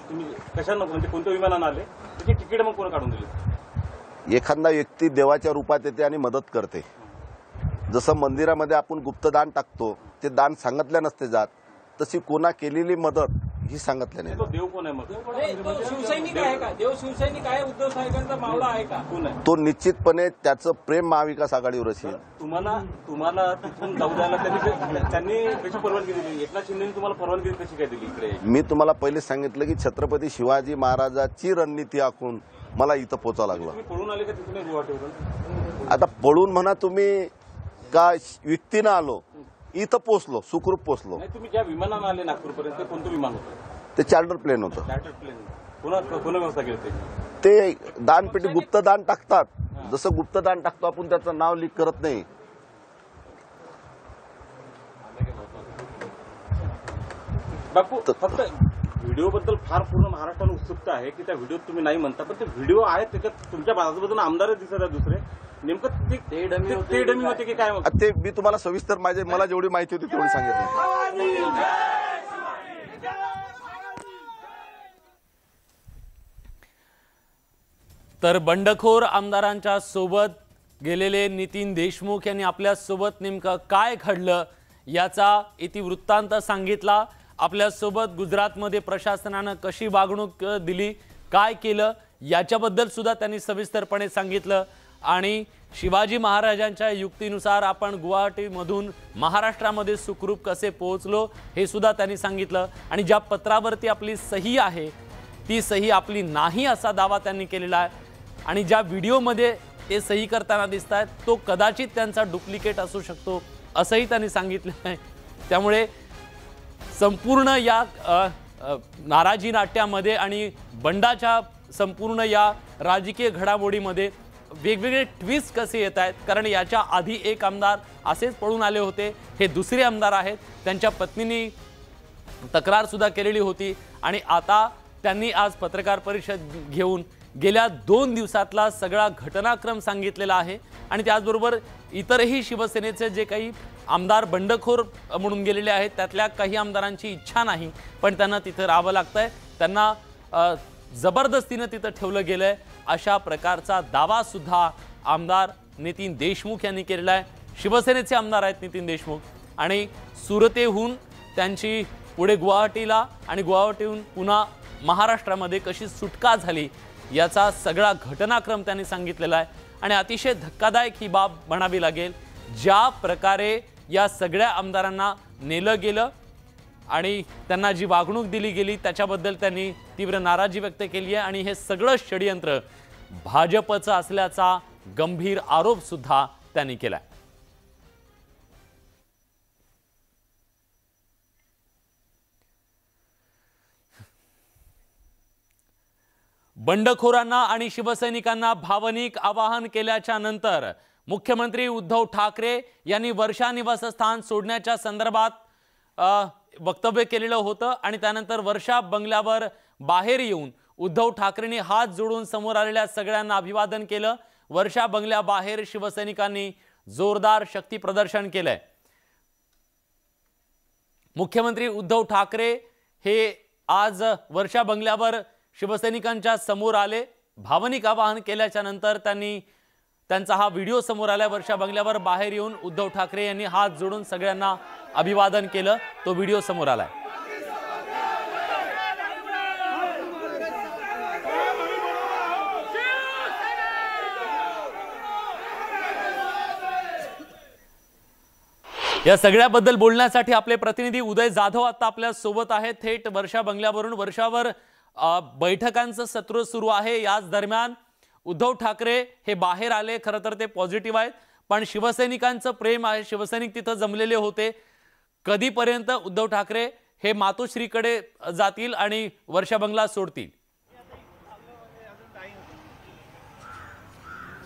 तुम्ही कशानं म्हणजे कोणत्या विमानानं आले त्याची तिकीट मग कोण काढून दिली? एखादा व्यक्ती देवाच्या रूपात येते आणि मदत करते। जसं मंदिरामध्ये आपण गुप्तदान टाकतो, ते दान सांगितल्या नसते जात, तशी कोणा केलेली मदत ही सांगितल्या नाही। तो देव कोण आहे मग? नाही, तो शिवसैनिक आहे का? देव शिवसैनिक आहे, उद्धव साहेबांचा मावळा आहे का? कोण आहे? तो निश्चितपणे त्याचं प्रेम महाविकास आघाडीवर असेल। तुम्हाला तिथून जाऊ द्यायला त्यांनी कशी परवानगी दिली? एकनाथ शिंदेनी तुम्हाला परवानगी कशी काय दिली इकडे? मी तुम्हाला पहिले सांगितलं की छत्रपती शिवाजी महाराजाची रणनीती आखून मला इथं पोहोचावं लागलं। तुम्ही पळून आले का तिथून गुवाहाटीवरून? आता पळून म्हणा तुम्ही का व्यक्तीनं आलो, इथं पोहोचलो, सुखरूप पोहोचलो। नाही, तुम्ही ज्या विमानानं आले नागपूरपर्यंत कोणतं विमान होतं? ते चार्टर प्लेन होतं। Chartered plane. कोणा व्यवस्था केली होती? ते दानपेटी गुप्तदान टाकतात, जसं गुप्तदान टाकतो आपण त्याचं नाव लीक करत नाही। बापू फक्त व्हिडिओ बद्दल फार पूर्ण महाराष्ट्राला उत्सुकता आहे की त्या व्हिडिओत तुम्ही नाही म्हणता, पण ते व्हिडिओ आहेत त्याच्यात तुमच्या बाजूबाजून आमदारच दिसत आहेत दुसरे, नेमकं ते डमी होते की काय? मग ते मी तुम्हाला सविस्तर मला जेवढी माहिती होती तेवढी सांगितली। तर बंडखोर आमदारांच्या सोबत गेलेले नितीन देशमुख यांनी आपल्या सोबत नेमकं काय घडलं याचा इतिवृत्तांत सांगितला। आपल्या सोबत गुजरातमध्ये प्रशासनाने कशी वागणूक दिली, काय केलं याच्याबद्दल सुद्धा त्यांनी सविस्तरपणे सांगितलं। आणि शिवाजी महाराजांच्या युक्तीनुसार आपण गुवाहाटीमधून महाराष्ट्रामध्ये सुखरूप कसे पोहोचलो हे सुद्धा त्यांनी सांगितलं। आणि ज्या पत्रावरती आपली सही आहे ती सही आपली नाही असा दावा त्यांनी केलेला आहे। आणि ज्या व्हिडिओमध्ये ते सही करताना दिसत आहेत तो कदाचित त्यांचा डुप्लिकेट असू शकतो असंही त्यांनी सांगितलं आहे। त्यामुळे संपूर्ण या नाराजी नाट्यामध्ये आणि बंडाच्या संपूर्ण या राजकीय घडामोडीमध्ये वेगवेगळे ट्विस्ट कसे येत आहेत, कारण याच्या आधी एक आमदार असेच पळून आले होते, हे दुसरे आमदार आहेत, त्यांच्या पत्नीने तक्रार सुद्धा केलेली होती आणि आता त्यांनी आज पत्रकार परिषद घेऊन गेल्या 2 दिवसातला सगळा घटनाक्रम सांगितलेला आहे। आणि त्याचबरोबर इतरही शिवसेनेचे जे काही आमदार बंडखोर म्हणून गेलेले आहेत त्यातल्या काही आमदारांची इच्छा नाही पण त्यांना तिथे राहावं लागतंय, त्यांना जबरदस्तीने तिथे ठेवलं गेलंय अशा प्रकारचा दावा सुद्धा आमदार नितीन देशमुख यांनी केलेला आहे। शिवसेनेचे आमदार आहेत नितीन देशमुख आणि सुरतेहून त्यांची पुढे गुवाहाटीला आणि गुवाहाटीहून पुन्हा महाराष्ट्रामध्ये कशी सुटका झाली याचा सगळा घटनाक्रम त्यांनी सांगितलेला आहे। आणि अतिशय धक्कादायक ही बाब म्हणावी लागेल, ज्या प्रकारे या सगळ्या आमदारांना नेलं गेलं आणि त्यांना जी वागणूक दिली गेली त्याच्याबद्दल त्यांनी तीव्र नाराजी व्यक्त केली आहे। आणि हे सगळं षडयंत्र भाजपचं असल्याचा गंभीर आरोप सुद्धा त्यांनी केलाय। बंडखोरांना आणि शिवसैनिकांना भावनिक आवाहन केल्याच्या नंतर मुख्यमंत्री उद्धव ठाकरे यांनी वर्षा निवासस्थान सोडण्याच्या संदर्भात वक्तव्य केलेलं होतं आणि त्यानंतर वर्षा बंगल्यावर बाहेर येऊन उद्धव ठाकरेंनी हात जोडून समोर आलेल्या सगळ्यांना अभिवादन केलं। वर्षा बंगल्याबाहेर शिवसैनिकांनी जोरदार शक्ती प्रदर्शन केलंय। मुख्यमंत्री उद्धव ठाकरे हे आज वर्षा बंगल्यावर शिवसैनिकांच्या समोर आले, भावनिक आवाहन केल्याच्या नंतर त्यांचा हा व्हिडिओ समोर आला। वर्षा बंगल्यावर बाहेर येऊन उद्धव ठाकरे यांनी हात जोडून सगळ्यांना अभिवादन केलं, तो व्हिडिओ समोर आलाय। या सगळ्याबद्दल बोलण्यासाठी आपले प्रतिनिधी उदय जाधव आता आपल्या सोबत आहेत थेट वर्षा बंगल्यावरून। वर्षावर बैठकांचं सत्र सुरू आहे, याच दरम्यान उद्धव ठाकरे हे बाहेर आले, खरं तर ते पॉझिटिव्ह आहेत, पण शिवसैनिकांचं प्रेम आहे, शिवसैनिक तिथं जमलेले होते. कधीपर्यंत उद्धव ठाकरे हे मातोश्रीकडे जातील आणि वर्षा बंगला सोडतील?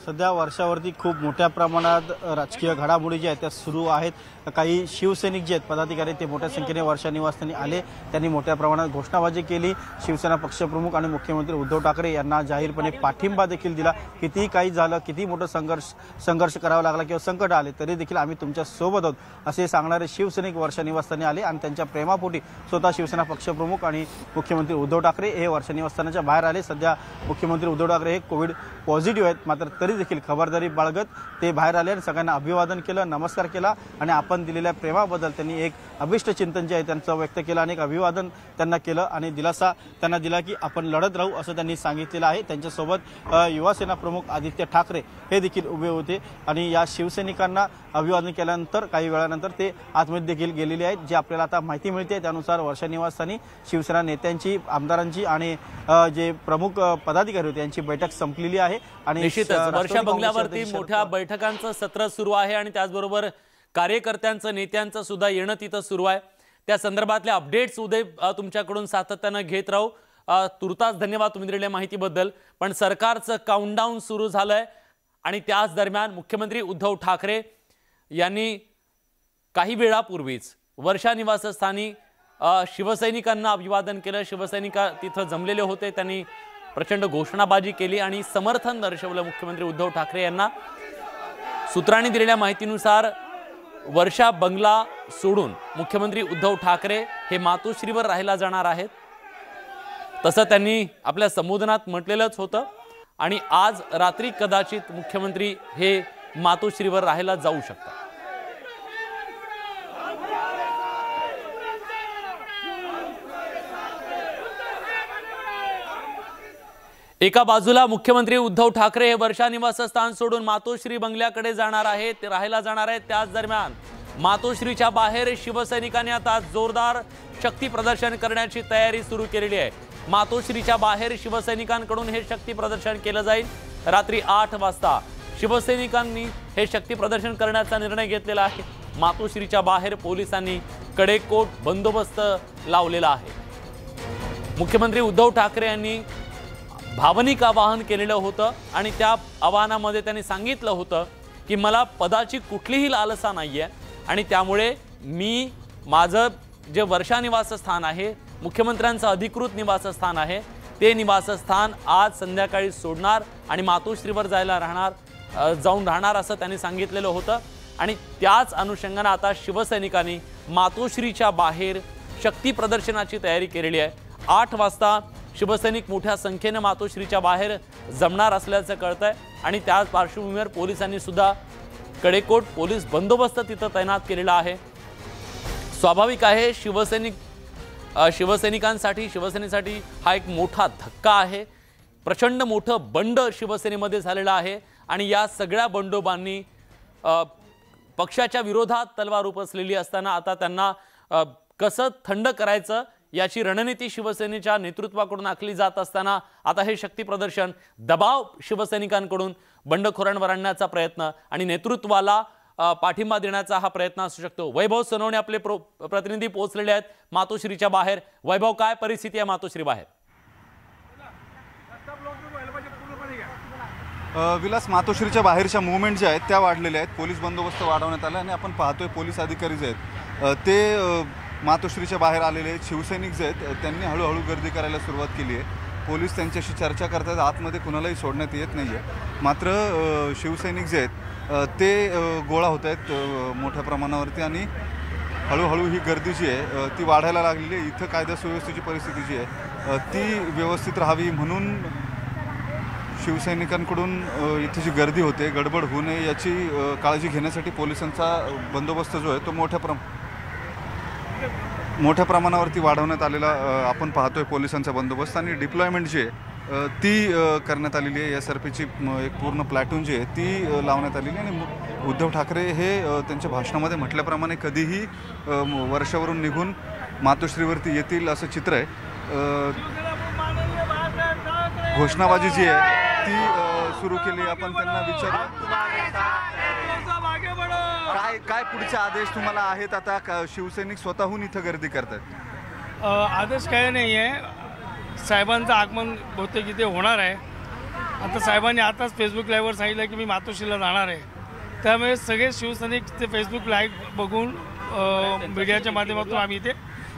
सध्या वर्षावरती खूप मोठ्या प्रमाणात राजकीय घडामोडी ज्या आहेत त्या सुरू आहेत. काही शिवसैनिक जे आहेत पदाधिकारी ते मोठ्या संख्येने वर्षा निवासस्थानी आले, त्यांनी मोठ्या प्रमाणात घोषणाबाजी केली. शिवसेना पक्षप्रमुख आणि मुख्यमंत्री उद्धव ठाकरे यांना जाहीरपणे पाठिंबा देखील दिला. कितीही काही झालं, किती मोठं संघर्ष करावा लागला किंवा संकट आले तरी देखील आम्ही तुमच्या सोबत आहोत असे सांगणारे शिवसैनिक वर्षा निवासस्थानी आले आणि त्यांच्या प्रेमापोटी स्वतः शिवसेना पक्षप्रमुख आणि मुख्यमंत्री उद्धव ठाकरे हे वर्षा निवासस्थानाच्या बाहेर आले. सध्या मुख्यमंत्री उद्धव ठाकरे हे कोविड पॉझिटिव्ह आहेत, मात्र तरी देखील खबरदारी बाळगत ते बाहेर आले आणि सगळ्यांना अभिवादन केलं, नमस्कार केला आणि आपण दिलेल्या प्रेमाबद्दल त्यांनी एक अभिष्ट चिंतन जे आहे त्यांचं व्यक्त केलं आणि एक अभिवादन त्यांना केलं आणि दिलासा त्यांना दिला की आपण लढत राहू असं त्यांनी सांगितलेलं आहे. त्यांच्यासोबत युवासेना प्रमुख आदित्य ठाकरे हे देखील उभे होते आणि या शिवसैनिकांना अभिवादन केल्यानंतर काही वेळानंतर ते आतमध्ये देखील गेलेले आहेत. जे आपल्याला आता माहिती मिळते त्यानुसार वर्षा निवासस्थानी शिवसेना नेत्यांची, आमदारांची आणि जे प्रमुख पदाधिकारी होते यांची बैठक संपलेली आहे आणि निश्चितच वर्षा बंगल्यावरती मोठ्या बैठकांचं सत्र सुरू आहे आणि त्याचबरोबर कार्यकर्त्यांचं, नेत्यांचं सुद्धा येणं तिथं सुरू आहे. त्या संदर्भातल्या अपडेट्स उदय तुमच्याकडून सातत्यानं घेत राहू. तुर्तास धन्यवाद तुम्ही दिलेल्या माहितीबद्दल. पण सरकारचं काउंटडाऊन सुरू झालंय आणि त्याच दरम्यान मुख्यमंत्री उद्धव ठाकरे यांनी काही वेळापूर्वीच वर्षा निवासस्थानी शिवसैनिकांना अभिवादन केलं. शिवसैनिक तिथं जमलेले होते, त्यांनी प्रचंड घोषणाबाजी केली आणि समर्थन दर्शवलं मुख्यमंत्री उद्धव ठाकरे यांना. सूत्रांनी दिलेल्या माहितीनुसार वर्षा बंगला सोडून मुख्यमंत्री उद्धव ठाकरे हे मातोश्रीवर राहायला जाणार आहेत, तसं त्यांनी आपल्या संबोधनात म्हटलेलंच होतं आणि आज रात्री कदाचित मुख्यमंत्री हे मातोश्रीवर राहायला जाऊ शकतात. एका बाजूला मुख्यमंत्री उद्धव ठाकरे हे वर्षा निवासस्थान सोडून मातोश्री बंगल्याकडे जाणार आहेत, ते राहायला जाणार आहेत. त्याच दरम्यान मातोश्रीच्या बाहेर शिवसैनिकांनी आता जोरदार शक्ती प्रदर्शन करण्याची तयारी सुरू केलेली आहे. मातोश्रीच्या बाहेर शिवसैनिकांकडून हे शक्ती प्रदर्शन केलं जाईल. रात्री 8 वाजता शिवसैनिकांनी हे शक्ती प्रदर्शन करण्याचा निर्णय घेतलेला आहे. मातोश्रीच्या बाहेर पोलिसांनी कडेकोट बंदोबस्त लावलेला आहे. मुख्यमंत्री उद्धव ठाकरे यांनी भावनिक आवाहन केलेलं होतं आणि त्या आवाहनामध्ये त्यांनी सांगितलं होतं की मला पदाची कुठलीही लालसा नाहीये आणि त्यामुळे मी माझं जे वर्षा निवासस्थान आहे, मुख्यमंत्र्यांचं अधिकृत निवासस्थान आहे, ते निवासस्थान आज संध्याकाळी सोडणार आणि मातोश्रीवर जाऊन राहणार असं त्यांनी सांगितलेलं होतं. आणि त्याच अनुषंगाने आता शिवसैनिकांनी मातोश्रीच्या बाहेर शक्ती प्रदर्शनाची तयारी केलेली आहे. 8 वाजता शिवसैनिक मोठ्या संख्येने मातोश्रीच्या बाहेर जमणार असल्याचं कळतंय आणि त्याच पार्श्वभूमीवर पोलिसांनी सुद्धा कडेकोट पोलीस बंदोबस्त तिथं तैनात केलेला आहे. स्वाभाविक आहे शिवसेनेसाठी हा एक मोठा धक्का आहे. प्रचंड मोठं बंड शिवसेनेमध्ये झालेलं आहे आणि या सगळ्या बंडोबांनी पक्षाच्या विरोधात तलवार उपसलेली असताना आता त्यांना कसं थंड करायचं याची रणनीती शिवसेनेच्या नेतृत्वाकडून आखली जात असताना आता हे शक्ती प्रदर्शन, दबाव शिवसैनिकांकडून बंडखोरांवर आणण्याचा प्रयत्न आणि नेतृत्वाला पाठिंबा देण्याचा हा प्रयत्न असू शकतो. वैभव सोनवणे आपले प्रतिनिधी पोहोचलेले आहेत मातोश्रीच्या बाहेर. वैभव, काय परिस्थिती आहे मातोश्री बाहेर? विलास, मातोश्रीच्या बाहेरच्या मुवमेंट ज्या आहेत त्या वाढलेल्या आहेत. पोलीस बंदोबस्त वाढवण्यात आला आणि आपण पाहतोय पोलीस अधिकारी जे आहेत ते मातोश्रीच्या बाहेर आलेले आहेत. शिवसैनिक जे आहेत त्यांनी हळूहळू गर्दी करायला सुरुवात केली आहे. पोलीस त्यांच्याशी चर्चा करतात. आतमध्ये कुणालाही सोडण्यात येत नाही आहे. मात्र शिवसैनिक जे आहेत ते गोळा होत आहेत मोठ्या प्रमाणावरती आणि हळूहळू ही गर्दी जी आहे ती वाढायला लागलेली आहे. इथं कायदा सुव्यवस्थेची परिस्थिती जी आहे ती व्यवस्थित राहावी म्हणून शिवसैनिकांकडून इथे जी गर्दी होते, गडबड होऊ नये याची काळजी घेण्यासाठी पोलिसांचा बंदोबस्त जो आहे तो मोठ्या प्रमाणावरती वाढवण्यात आलेला आपण पाहतोय. पोलिसांचा बंदोबस्त आणि डिप्लॉयमेंट जी आहे ती करण्यात आलेली आहे. SRPची एक पूर्ण प्लॅटून जी आहे ती लावण्यात आलेली आहे. आणि उद्धव ठाकरे हे त्यांच्या भाषणामध्ये म्हटल्याप्रमाणे कधीही वर्षावरून निघून मातोश्रीवरती येतील असं चित्र आहे. घोषणाबाजी जी आहे ती सुरू केली. आपण त्यांना विचारू काय पुढचे आदेश तुम्हाला आहेत. आता शिवसैनिक स्वतःहून इथं गर्दी करतात. आदेश काही नाही आहे. साहेबांचं आगमन बहुतेक इथे होणार आहे. आता साहेबांनी आताच फेसबुक लाईव्हवर सांगितलं की मी मातोश्रीला जाणार आहे. त्यामुळे सगळे शिवसैनिक ते फेसबुक लाईव्ह बघून मीडियाच्या माध्यमातून आम्ही इथे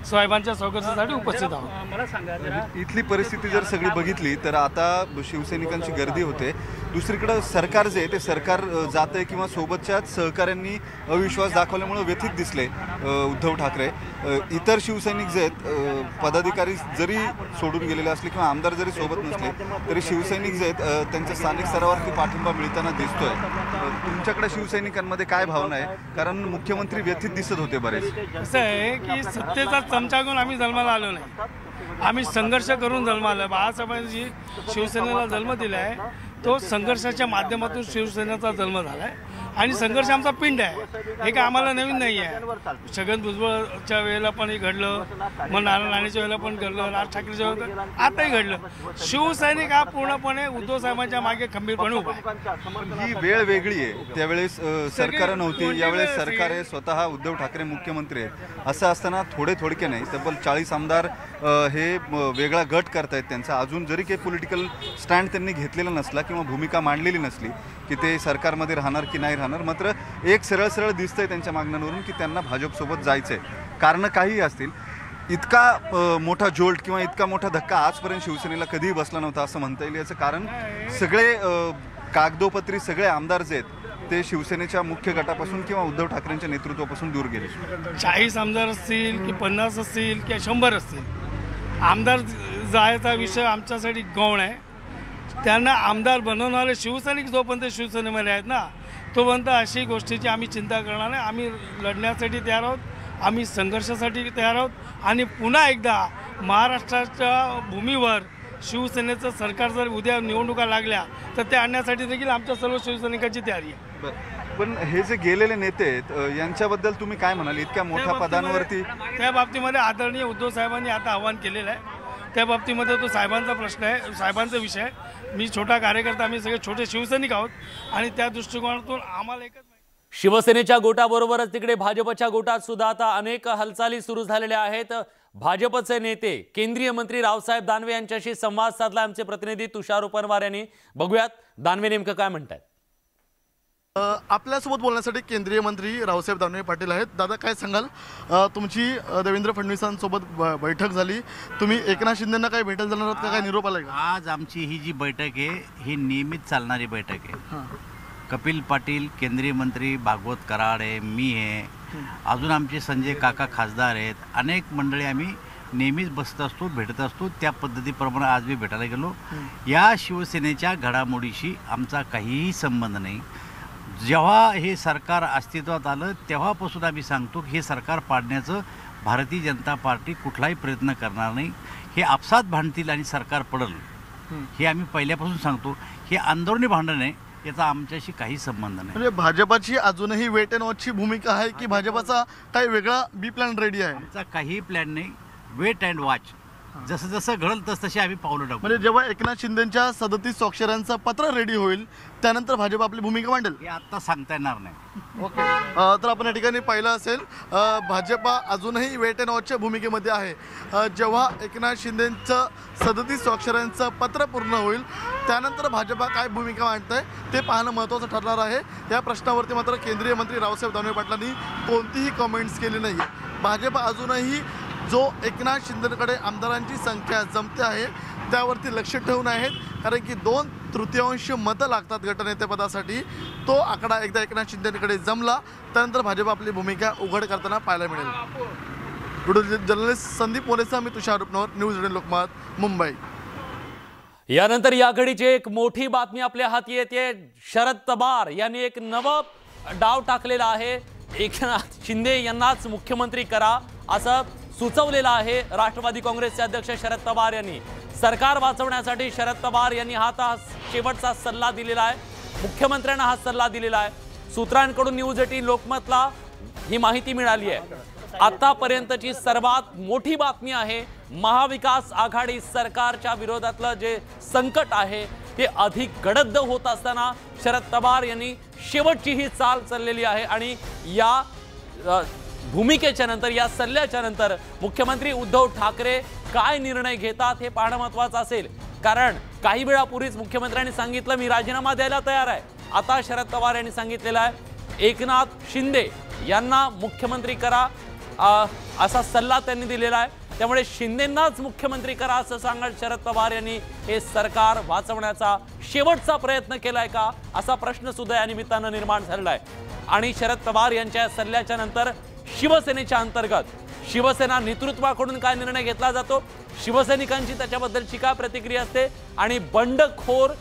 साहेबांच्या स्वागतासाठी उपस्थित आहोत. मला सांगा, इथली परिस्थिती जर सगळी बघितली तर आता शिवसैनिकांची गर्दी होते. दुसरीकडे सरकार जे ते सरकार जाते किंवा सोबतच्याच सहकाऱ्यांनी अविश्वास दाखवल्यामुळे व्यथित दिसले उद्धव ठाकरे. इतर शिवसैनिक जे आहेत पदाधिकारी जरी सोडून गेलेले असले किंवा आमदार जरी सोबत नसले तरी शिवसैनिक जे आहेत त्यांच्या स्थानिक स्तरावरती पाठिंबा मिळताना दिसतोय. तुमच्याकडे शिवसैनिकांमध्ये काय भावना आहे, कारण मुख्यमंत्री व्यथित दिसत होते बरेच. असं आहे की सत्तेचा चमचा घेऊन आम्ही जन्माला आलो नाही. आम्ही संघर्ष करून जन्माला. बाळासाहेबांनी शिवसेनेला जन्म दिला आहे तो संघर्षाच्या माध्यमातून शिवसेनेचा जन्म झाला आहे आणि संघर्ष आमचा पिंड आहे. हे काय आम्हाला नवीन नाही आहे. छगन भुजबळच्या वेळेला पण हे घडलं, मग नारायण राणेच्या वेळेला पण घडलं, राज ठाकरेच्या वेळेला आताही घडलं. शिवसैनिक हा पूर्णपणे उद्धव साहेबांच्या मागे खंबीरपणे उभा आहे. ही वेळ वेगळी आहे. त्यावेळेस सरकार नव्हती, यावेळेस सरकार आहे, स्वतः उद्धव ठाकरे मुख्यमंत्री आहेत. असं असताना थोडके नाही तब्बल 40 आमदार हे वेगळा गट करतायत त्यांचा. अजून जरी काही पॉलिटिकल स्टँड त्यांनी घेतलेला नसला किंवा भूमिका मांडलेली नसली की ते सरकारमध्ये राहणार की नाही राहणार, मात्र एक सरळ दिसतंय त्यांच्या मागण्यांवरून की त्यांना भाजपसोबत जायचंय. कारणं काहीही असतील. इतका मोठा जोल्ट किंवा इतका मोठा धक्का आजपर्यंत शिवसेनेला कधीही बसला नव्हता असं म्हणता येईल. याचं कारण सगळे कागदोपत्री सगळे आमदार जे आहेत ते शिवसेनेच्या मुख्य गटापासून किंवा उद्धव ठाकरेंच्या नेतृत्वापासून दूर गेले. 40 आमदार असतील की 50 असतील किंवा 100 असतील, आमदार जायचा विषय आमच्यासाठी गौण आहे. त्यांना आमदार बनवणारे शिवसैनिक जोपर्यंत शिवसेनेमध्ये आहेत ना तोपर्यंत अशी गोष्टीची आम्ही चिंता करणार नाही. आम्ही लढण्यासाठी तयार आहोत, आम्ही संघर्षासाठी तयार आहोत आणि पुन्हा एकदा महाराष्ट्राच्या भूमीवर शिवसेनेचं सरकार जर उद्या निवडणुका लागल्या तर ते आणण्यासाठी देखील आमच्या सर्व शिवसैनिकांची तयारी आहे. पण हे जे गेलेले नेते आहेत यांच्याबद्दल तुम्ही काय म्हणाल? इतक्या मोठ्या पदांवरती त्या बाबतीमध्ये आदरणीय उद्धव साहेबांनी आता आवाहन केलेलं आहे. त्या बाबतीमध्ये तो साहेबांचा प्रश्न आहे, साहेबांचा विषय आहे. मी छोटा कार्यकर्ता, आम्ही सगळे छोटे शिवसैनिक आहोत आणि त्या दृष्टिकोनातून आम्हाला एकच शिवसेनेच्या गोटाबरोबरच तिकडे भाजपच्या गोटात सुद्धा आता अनेक हालचाली सुरू झालेल्या आहेत. भाजपचे नेते केंद्रीय मंत्री रावसाहेब दानवे यांच्याशी संवाद साधला आमचे प्रतिनिधी तुषार उपनवार यांनी. बघूयात दानवे नेमकं काय म्हणतात. आपल्यासोबत बोलण्यासाठी केंद्रीय मंत्री रावसाहेब दानवे पाटील आहेत. दादा काय सांगाल, तुमची देवेंद्र फडणवीसांसोबत बैठक झाली, तुम्ही एकनाथ शिंदेंना काय भेटायला जाणार आहात का, काय निरोप आलाय का? आज आमची ही जी बैठक आहे ही नियमित चालणारी बैठक आहे. कपिल पाटील, केंद्रीय मंत्री भागवत कराड आहे, मी आहे, अजून आमचे संजय काका खासदार आहेत, अनेक मंडळी आम्ही नेहमीच बसत असतो, भेटत असतो. त्या पद्धतीप्रमाणे आज मी भेटायला गेलो. या शिवसेनेच्या घडामोडीशी आमचा काहीही संबंध नाही. जेव्हा हे सरकार अस्तित्वात आलं तेव्हापासून आम्ही सांगतो की हे सरकार पाडण्याचं भारतीय जनता पार्टी कुठलाही प्रयत्न करणार नाही. हे आपसात भांडतील आणि सरकार पडल हे आम्ही पहिल्यापासून सांगतो. हे आंदोलनी भांडण आहे, याचा आमच्याशी काही संबंध नाही. म्हणजे भाजपाची अजूनही वेट अँड वॉचची भूमिका आहे की भाजपाचा काही वेगळा बी प्लॅन रेडी आहे? आमचा काही प्लॅन नाही. वेट अँड वॉच, जसं जसं घडल तसं आम्ही पावलं टाकू. म्हणजे जेव्हा एकनाथ शिंदेच्या 37 स्वाक्षऱ्यांचं पत्र रेडी होईल त्यानंतर भाजप आपली भूमिका मांडेल? हे आत्ता सांगता येणार नाही. ओके. तर आपण या ठिकाणी पाहिलं असेल भाजपा अजूनही वेट अँड वॉचच्या भूमिकेमध्ये आहे. जेव्हा एकनाथ शिंदेचं 37 स्वाक्षऱ्यांचं पत्र पूर्ण होईल त्यानंतर भाजपा काय भूमिका मांडत आहे ते पाहणं महत्त्वाचं ठरणार आहे. या प्रश्नावरती मात्र केंद्रीय मंत्री रावसाहेब दानवे पाटलांनी कोणतीही कमेंट्स केली नाही. भाजप अजूनही जो एकनाथ शिंदेकडे आमदारांची संख्या जमते आहे त्यावरती लक्ष ठेवून आहेत, कारण की 2/3 मतं लागतात गटनेतेपदासाठी. तो आकडा एकदा एकनाथ शिंदेकडे जमला त्यानंतर भाजप आपली भूमिका उघड करताना पाहायला मिळेल. व्हिडिओ जर्नलिस्ट संदीप मोरेसह मी तुषार उपनवर, न्यूज 18 लोकमत, मुंबई. यानंतर या घडीची एक मोठी बातमी आपल्या हाती येते. शरद पवार यांनी एक नवं डाव टाकलेला आहे. एकनाथ शिंदे यांनाच मुख्यमंत्री करा असं सुचवलेलं आहे. राष्ट्रवादी काँग्रेसचे अध्यक्ष शरद पवार यांनी सरकार वाचवण्यासाठी शरद पवार यांनी हा शेवटचा सल्ला दिलेला आहे. मुख्यमंत्र्यांना हा सल्ला दिलेला आहे. सूत्रांकडून न्यूज 18 लोकमतला ही माहिती मिळाली आहे. आतापर्यंतची सर्वात मोठी बातमी आहे. महाविकास आघाडी सरकारच्या विरोधातलं जे संकट आहे ते अधिक गडद होत असताना शरद पवार यांनी शेवटची ही चाल चाललेली आहे आणि या भूमिकेच्या नंतर, या सल्ल्याच्या नंतर मुख्यमंत्री उद्धव ठाकरे काय निर्णय घेतात हे पाहणं महत्त्वाचं असेल। कारण काही वेळापूर्वीच मुख्यमंत्र्यांनी सांगितलं मी राजीनामा द्यायला तयार आहे। आता शरद पवार यांनी सांगितलेलं आहे एकनाथ शिंदे यांना मुख्यमंत्री करा असा सल्ला त्यांनी दिलेला आहे। त्यामुळे शिंदेंनाच मुख्यमंत्री करा असं सांगत शरद पवार यांनी हे सरकार वाचवण्याचा शेवटचा प्रयत्न केलाय का असा प्रश्न सुद्धा या निमित्तानं निर्माण झालेला आहे। आणि शरद पवार यांच्या सल्ल्याच्या नंतर शिवसेनेच्या अंतर्गत शिवसेना नेतृत्वाकडून काय निर्णय घेतला जातो, शिवसैनिकांची त्याच्याबद्दलची काय प्रतिक्रिया असते आणि बंडखोर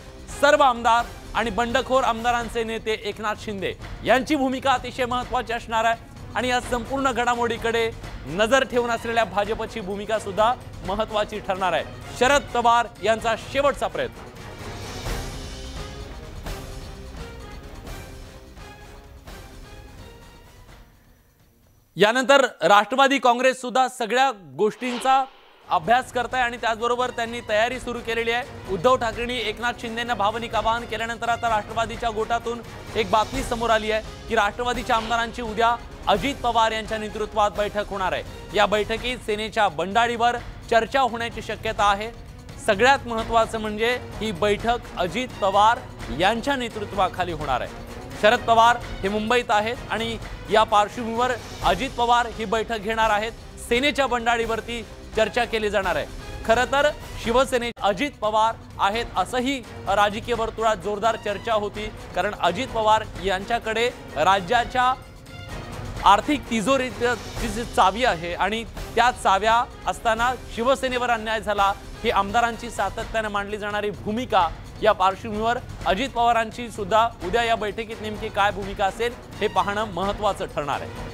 सर्व आमदार आणि बंडखोर आमदारांचे नेते एकनाथ शिंदे यांची भूमिका अतिशय महत्त्वाची असणार आहे। आणि या संपूर्ण घडामोडीकडे नजर ठेवून असलेल्या भाजपची भूमिका सुद्धा महत्त्वाची ठरणार आहे। शरद पवार यांचा शेवटचा प्रयत्न। यानंतर राष्ट्रवादी काँग्रेस सुद्धा सगळ्या गोष्टींचा अभ्यास करत आहे आणि त्याचबरोबर त्यांनी तयारी सुरू केलेली आहे। उद्धव ठाकरेंनी एकनाथ शिंदेंना भावनिक आवाहन केल्यानंतर आता राष्ट्रवादीच्या गोटातून एक बातमी समोर आली आहे की राष्ट्रवादीच्या आमदारांची उद्या अजित पवार यांच्या नेतृत्वात बैठक होणार आहे। या बैठकीत सेनेच्या बंडाळीवर चर्चा होण्याची शक्यता आहे। सगळ्यात महत्त्वाचं म्हणजे ही बैठक अजित पवार यांच्या नेतृत्वाखाली होणार आहे। शरद पवार हे मुंबईत आहेत आणि या पार्श्वभूमीवर अजित पवार ही बैठक घेणार आहेत। सेनेच्या बंडाळीवरती चर्चा केली जाणार आहे। खरं तर शिवसेनेत अजित पवार आहेत असंही राजकीय वर्तुळात जोरदार चर्चा होती, कारण अजित पवार यांच्याकडे राज्याच्या आर्थिक तिजोरीची जी चावी आहे आणि त्या चाव्या असताना शिवसेनेवर अन्याय झाला ही आमदारांची सातत्याने मांडली जाणारी भूमिका, या पार्श्वभूमीवर अजित पवारांची सुद्धा उद्या या बैठकीत नेमकी काय भूमिका असेल हे पाहणं महत्त्वाचं ठरणार आहे।